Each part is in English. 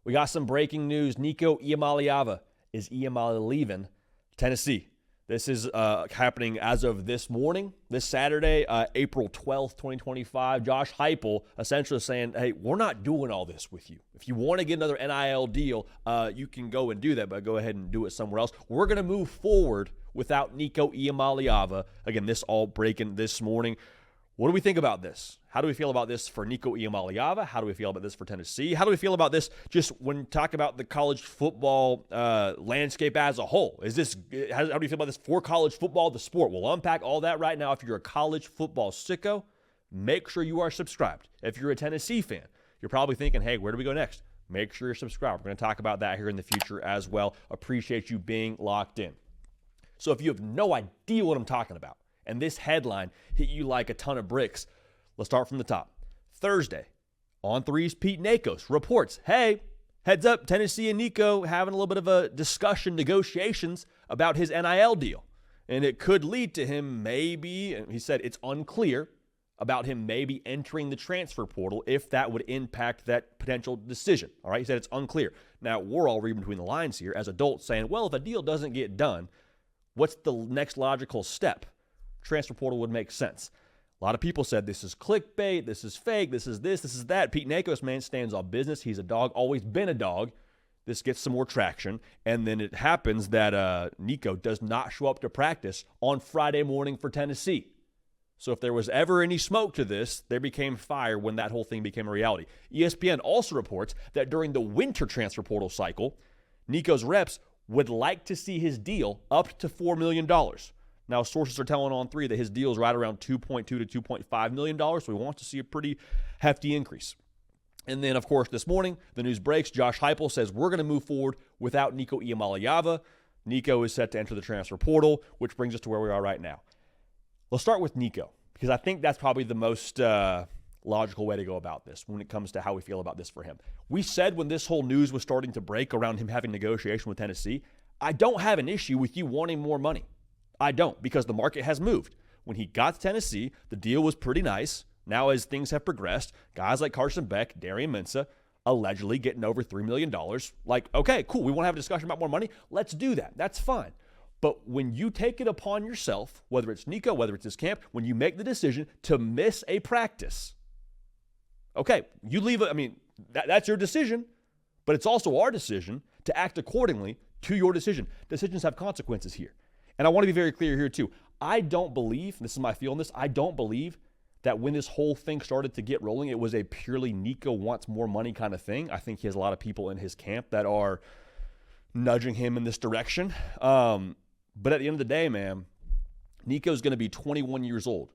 We got some breaking news. Nico Iamaleava is leaving Tennessee. This is happening as of this morning, this Saturday, April 12th, 2025. Josh Heupel essentially saying, hey, we're not doing all this with you. If you want to get another NIL deal, you can go and do that, but go ahead and do it somewhere else. We're going to move forward without Nico Iamaleava. Again, this all breaking this morning. What do we think about this? How do we feel about this for Nico Iamaleava? How do we feel about this for Tennessee? How do we feel about this just when we talk about the college football landscape as a whole? How do you feel about this for college football, the sport? We'll unpack all that right now. If you're a college football sicko, make sure you are subscribed. If you're a Tennessee fan, you're probably thinking, hey, where do we go next? Make sure you're subscribed. We're going to talk about that here in the future as well. Appreciate you being locked in. So if you have no idea what I'm talking about, and this headline hit you like a ton of bricks, let's start from the top. Thursday, On Three's Pete Nakos reports, hey, heads up, Tennessee and Nico having a little bit of a discussion, negotiations about his NIL deal. And it could lead to him maybe, and he said it's unclear, about him maybe entering the transfer portal if that would impact that potential decision. All right, he said it's unclear. Now, we're all reading between the lines here as adults saying, well, if a deal doesn't get done, what's the next logical step? Transfer portal would make sense. A lot of people said this is clickbait, this is fake, this is that. Pete Nakos, man, stands on business. He's a dog, always been a dog. This gets some more traction. And then it happens that Nico does not show up to practice on Friday morning for Tennessee. So if there was ever any smoke to this, there became fire when that whole thing became a reality. ESPN also reports that during the winter transfer portal cycle, Nico's reps would like to see his deal up to $4 million. Now, sources are telling On Three that his deal is right around $2.2 to $2.5 million, so we want to see a pretty hefty increase. And then, of course, this morning, the news breaks. Josh Heupel says we're going to move forward without Nico Iamaleava. Nico is set to enter the transfer portal, which brings us to where we are right now. Let's start with Nico, because I think that's probably the most logical way to go about this when it comes to how we feel about this for him. We said when this whole news was starting to break around him having negotiation with Tennessee, I don't have an issue with you wanting more money. I don't, because the market has moved. When he got to Tennessee, the deal was pretty nice. Now, as things have progressed, guys like Carson Beck, Darian Mensah, allegedly getting over $3 million. Like, okay, cool, we want to have a discussion about more money. Let's do that. That's fine. But when you take it upon yourself, whether it's Nico, whether it's his camp, when you make the decision to miss a practice, okay, you leave it. I mean, that's your decision, but it's also our decision to act accordingly to your decision. Decisions have consequences here. And I want to be very clear here too. I don't believe, this is my feel on this, I don't believe that when this whole thing started to get rolling, it was a purely Nico wants more money kind of thing. I think he has a lot of people in his camp that are nudging him in this direction. But at the end of the day, man, Nico's going to be 21 years old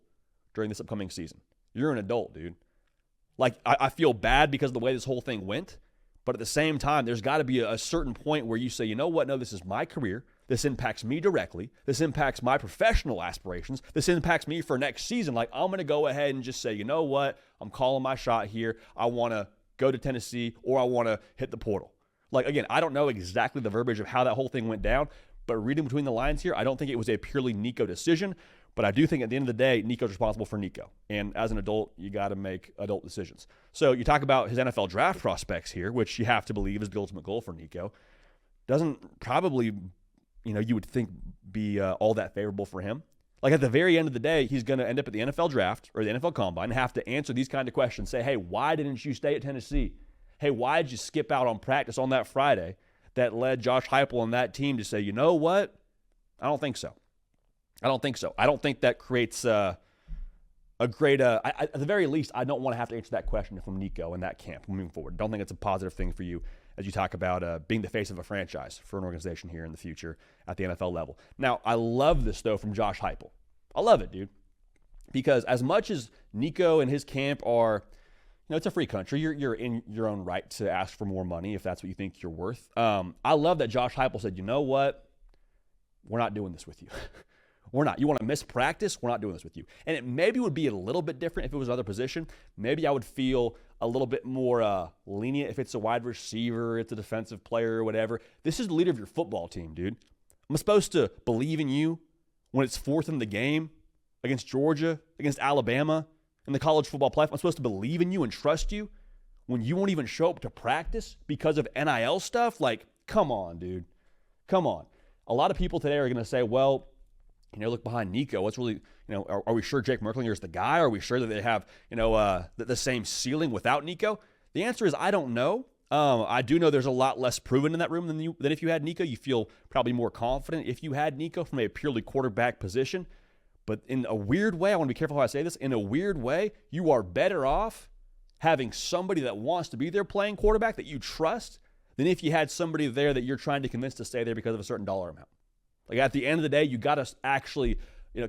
during this upcoming season. You're an adult, dude. Like, I feel bad because of the way this whole thing went. But at the same time, there's got to be a certain point where you say, you know what? No, this is my career. This impacts me directly. This impacts my professional aspirations. This impacts me for next season. Like, I'm going to go ahead and just say, you know what? I'm calling my shot here. I want to go to Tennessee or I want to hit the portal. Like, again, I don't know exactly the verbiage of how that whole thing went down, but reading between the lines here, I don't think it was a purely Nico decision. But I do think at the end of the day, Nico's responsible for Nico. And as an adult, you got to make adult decisions. So you talk about his NFL draft prospects here, which you have to believe is the ultimate goal for Nico. Doesn't probably, you would think be all that favorable for him. Like at the very end of the day, he's going to end up at the NFL draft or the NFL combine and have to answer these kind of questions. Say, hey, why didn't you stay at Tennessee? Hey, why did you skip out on practice on that Friday? That led Josh Heupel and that team to say, you know what? I don't think so. I don't think that creates a great, at the very least, I don't want to have to answer that question from Nico and that camp moving forward. I don't think it's a positive thing for you as you talk about being the face of a franchise for an organization here in the future at the NFL level. Now, I love this, though, from Josh Heupel. I love it, dude, because as much as Nico and his camp are, it's a free country. You're in your own right to ask for more money if that's what you think you're worth. I love that Josh Heupel said, you know what? We're not doing this with you. We're not. You want to miss practice? We're not doing this with you. And it maybe would be a little bit different if it was another position. Maybe I would feel a little bit more lenient if it's a wide receiver, it's a defensive player or whatever. This is the leader of your football team, dude. I'm supposed to believe in you when it's fourth in the game against Georgia, against Alabama, in the college football playoff. I'm supposed to believe in you and trust you when you won't even show up to practice because of NIL stuff? Like, come on, dude. Come on. A lot of people today are going to say, well, look behind Nico. What's really, are we sure Jake Merklinger is the guy? Are we sure that they have, the same ceiling without Nico? The answer is I don't know. I do know there's a lot less proven in that room than if you had Nico. You feel probably more confident if you had Nico from a purely quarterback position. But in a weird way, I want to be careful how I say this, in a weird way, you are better off having somebody that wants to be there playing quarterback that you trust than if you had somebody there that you're trying to convince to stay there because of a certain dollar amount. Like at the end of the day, you got to actually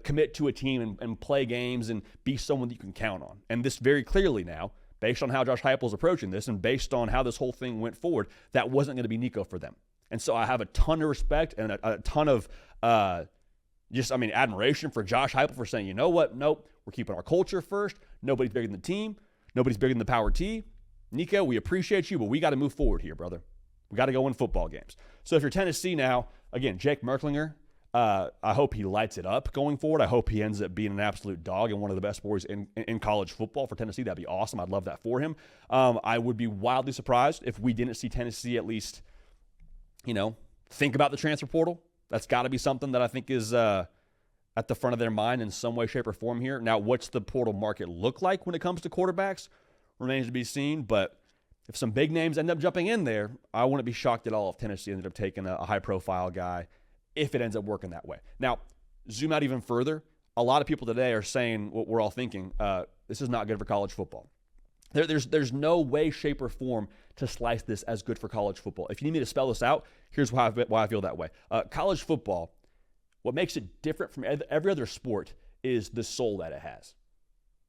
commit to a team and play games and be someone that you can count on. And this very clearly now, based on how Josh Heupel is approaching this and based on how this whole thing went forward, that wasn't going to be Nico for them. And so I have a ton of respect and a ton of admiration for Josh Heupel for saying, you know what, nope, we're keeping our culture first. Nobody's bigger than the team. Nobody's bigger than the power T. Nico, we appreciate you, but we got to move forward here, brother. We got to go win football games. So if you're Tennessee now, again, Jake Merklinger, I hope he lights it up going forward. I hope he ends up being an absolute dog and one of the best boys in college football for Tennessee. That'd be awesome. I'd love that for him. I would be wildly surprised if we didn't see Tennessee at least, think about the transfer portal. That's got to be something that I think is at the front of their mind in some way, shape, or form here. Now, what's the portal market look like when it comes to quarterbacks remains to be seen, but if some big names end up jumping in there, I wouldn't be shocked at all if Tennessee ended up taking a high-profile guy if it ends up working that way. Now, zoom out even further. A lot of people today are saying what we're all thinking, this is not good for college football. There's no way, shape, or form to slice this as good for college football. If you need me to spell this out, here's why I feel that way. College football, what makes it different from every other sport is the soul that it has.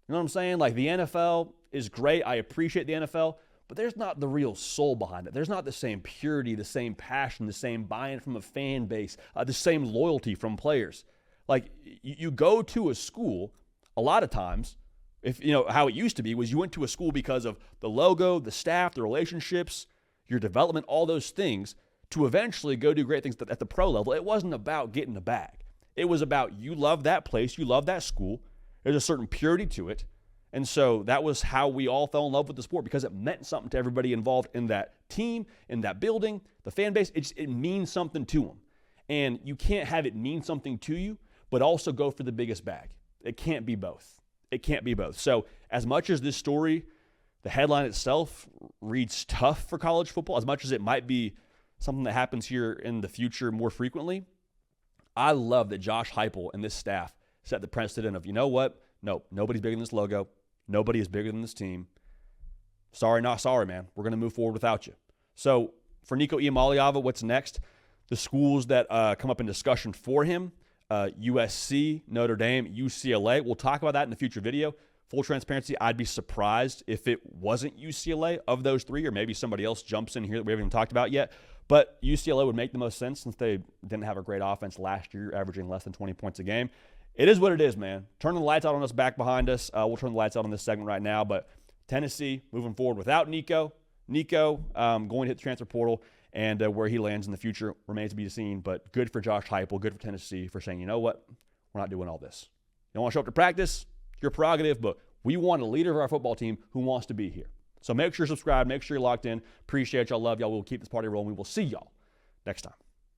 You know what I'm saying? Like the NFL is great. I appreciate the NFL, but there's not the real soul behind it. There's not the same purity, the same passion, the same buy-in from a fan base, the same loyalty from players. Like you go to a school a lot of times, if how it used to be was you went to a school because of the logo, the staff, the relationships, your development, all those things to eventually go do great things at the pro level. It wasn't about getting a bag. It was about you love that place, you love that school. There's a certain purity to it. And so that was how we all fell in love with the sport because it meant something to everybody involved in that team, in that building, the fan base. It means something to them. And you can't have it mean something to you, but also go for the biggest bag. It can't be both. It can't be both. So as much as this story, the headline itself reads tough for college football, as much as it might be something that happens here in the future more frequently, I love that Josh Heupel and this staff set the precedent of, you know what? Nope, nobody's bigger than this logo. Nobody is bigger than this team. Sorry, not sorry, man. We're going to move forward without you. So for Nico Iamaleava, what's next? The schools that come up in discussion for him, USC, Notre Dame, UCLA. We'll talk about that in a future video. Full transparency, I'd be surprised if it wasn't UCLA of those three, or maybe somebody else jumps in here that we haven't even talked about yet. But UCLA would make the most sense since they didn't have a great offense last year, averaging less than 20 points a game. It is what it is, man. Turning the lights out on us back behind us. We'll turn the lights out on this segment right now. But Tennessee moving forward without Nico. Nico going to hit the transfer portal, and where he lands in the future remains to be seen. But good for Josh Heupel, good for Tennessee for saying, you know what, we're not doing all this. You don't want to show up to practice? Your prerogative, but we want a leader of our football team who wants to be here. So make sure you're subscribed. Make sure you're locked in. Appreciate y'all. Love y'all. We'll keep this party rolling. We will see y'all next time.